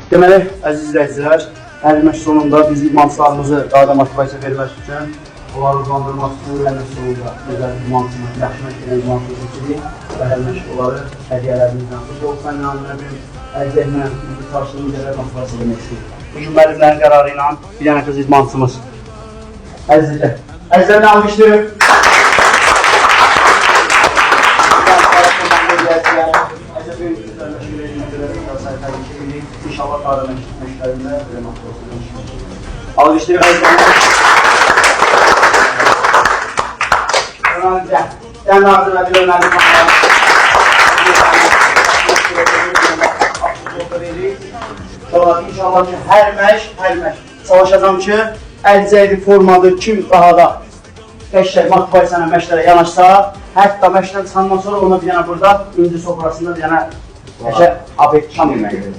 Deməli, əziz izləyicilər, hər məşq sonunda biz idmançılarımızı daha da motivasiya vermək üçün onları uzandırmaq üçün hər məşq sonunda gözəl idmançımız, yaxşı məşq edən idmançımız seçirik və hər məşq onları hədiyyələrimizdən bu soğukdan yanına əzəklə, çalışdığımız yerlər motivasiya vermək istəyik. Bugün müəllimlərin qərarı ilə bir dənə qız idmançımız Əzizlərini almışdır. İnşallah daha da məşqlərində belə motivasiya vermişik. Almışdır Əzizlərini. Dən artıq və bir önəli İnşallah ki, hər məşq çalışacağım ki, əlcəkli formadır, kim daha da qəşək motivasiyanın məşqlərə yanaşsa, hətta məşqdən çıxandan sonra ona bir dənə burada inci sofrasında bir dənə qəşək şam yeməyi verir.